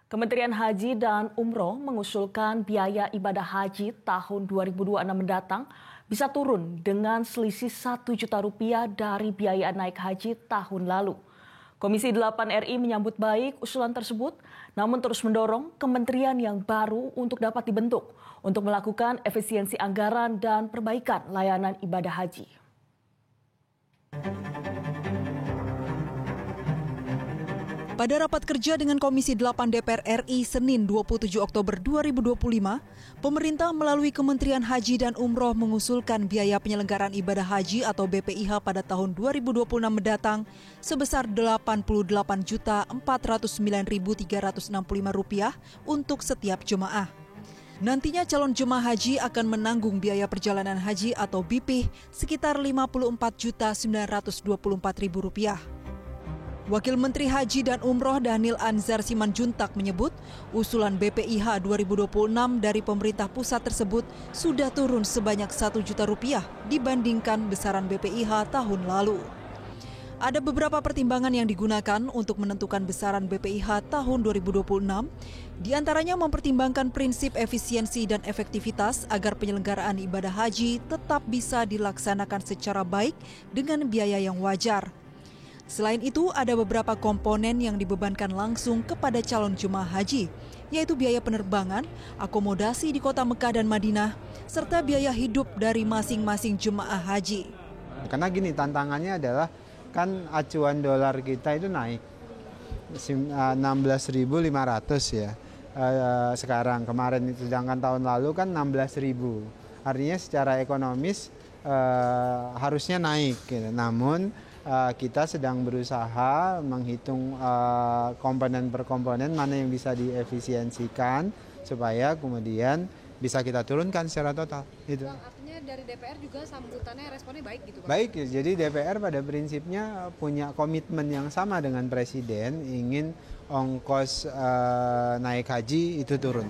Kementerian Haji dan Umroh mengusulkan biaya ibadah haji tahun 2026 mendatang bisa turun dengan selisih Rp1 juta dari biaya naik haji tahun lalu. Komisi 8 RI menyambut baik usulan tersebut, namun terus mendorong kementerian yang baru untuk dapat dibentuk untuk melakukan efisiensi anggaran dan perbaikan layanan ibadah haji. Pada rapat kerja dengan Komisi 8 DPR RI Senin 27 Oktober 2025, pemerintah melalui Kementerian Haji dan Umroh mengusulkan biaya penyelenggaraan ibadah haji atau BPIH pada tahun 2026 mendatang sebesar Rp88.409.365 untuk setiap jemaah. Nantinya calon jemaah haji akan menanggung biaya perjalanan haji atau BPIH sekitar Rp54.924.000. Wakil Menteri Haji dan Umroh Dhanil Anzar Simanjuntak menyebut usulan BPIH 2026 dari pemerintah pusat tersebut sudah turun sebanyak Rp1 juta dibandingkan besaran BPIH tahun lalu. Ada beberapa pertimbangan yang digunakan untuk menentukan besaran BPIH tahun 2026, diantaranya mempertimbangkan prinsip efisiensi dan efektivitas agar penyelenggaraan ibadah haji tetap bisa dilaksanakan secara baik dengan biaya yang wajar. Selain itu, ada beberapa komponen yang dibebankan langsung kepada calon jemaah haji, yaitu biaya penerbangan, akomodasi di kota Mekah dan Madinah, serta biaya hidup dari masing-masing jemaah haji. Karena gini, tantangannya adalah kan acuan dolar kita itu naik 16.500 ya. Sekarang kemarin itu, sedangkan tahun lalu kan 16.000. Artinya secara ekonomis harusnya naik gitu. Namun kita sedang berusaha menghitung komponen per komponen mana yang bisa diefisiensikan supaya kemudian bisa kita turunkan secara total. Itu. Artinya dari DPR juga sambutannya responnya baik gitu Pak? Baik, jadi DPR pada prinsipnya punya komitmen yang sama dengan Presiden, ingin ongkos naik haji itu turun.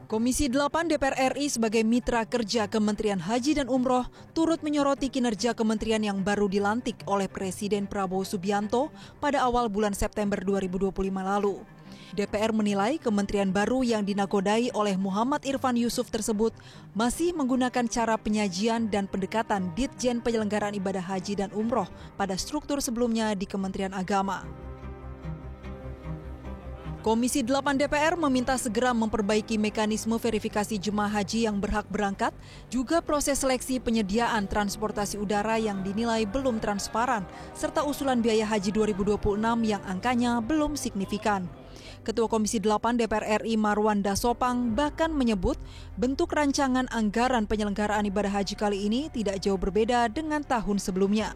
Komisi 8 DPR RI sebagai mitra kerja Kementerian Haji dan Umroh turut menyoroti kinerja kementerian yang baru dilantik oleh Presiden Prabowo Subianto pada awal bulan September 2025 lalu. DPR menilai kementerian baru yang dinakodai oleh Muhammad Irfan Yusuf tersebut masih menggunakan cara penyajian dan pendekatan Ditjen Penyelenggaraan Ibadah Haji dan Umroh pada struktur sebelumnya di Kementerian Agama. Komisi 8 DPR meminta segera memperbaiki mekanisme verifikasi jemaah haji yang berhak berangkat, juga proses seleksi penyediaan transportasi udara yang dinilai belum transparan, serta usulan biaya haji 2026 yang angkanya belum signifikan. Ketua Komisi 8 DPR RI Marwan Dasopang bahkan menyebut bentuk rancangan anggaran penyelenggaraan ibadah haji kali ini tidak jauh berbeda dengan tahun sebelumnya.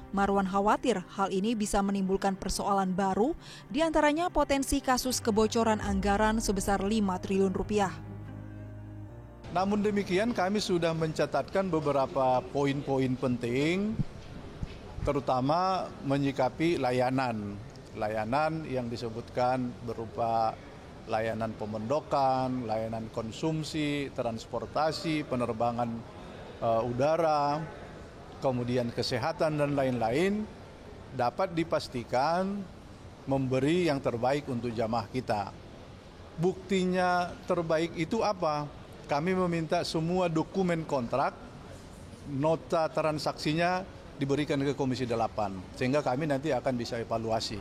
Marwan khawatir hal ini bisa menimbulkan persoalan baru, diantaranya potensi kasus kebocoran anggaran sebesar Rp5 triliun. Namun demikian kami sudah mencatatkan beberapa poin-poin penting, terutama menyikapi layanan yang disebutkan berupa layanan pemondokan, layanan konsumsi, transportasi, penerbangan udara, kemudian kesehatan dan lain-lain dapat dipastikan memberi yang terbaik untuk jamaah kita. Buktinya terbaik itu apa? Kami meminta semua dokumen kontrak, nota transaksinya diberikan ke Komisi 8, sehingga kami nanti akan bisa evaluasi.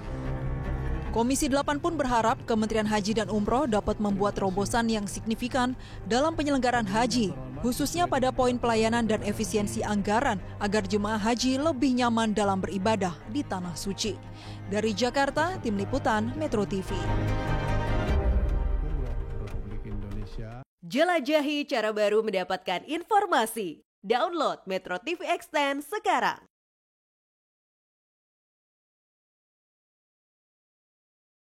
Komisi 8 pun berharap Kementerian Haji dan Umroh dapat membuat terobosan yang signifikan dalam penyelenggaraan haji, khususnya pada poin pelayanan dan efisiensi anggaran agar jemaah haji lebih nyaman dalam beribadah di Tanah Suci. Dari Jakarta, Tim Liputan Metro TV. Jelajahi cara baru mendapatkan informasi. Download Metro TV Extend sekarang.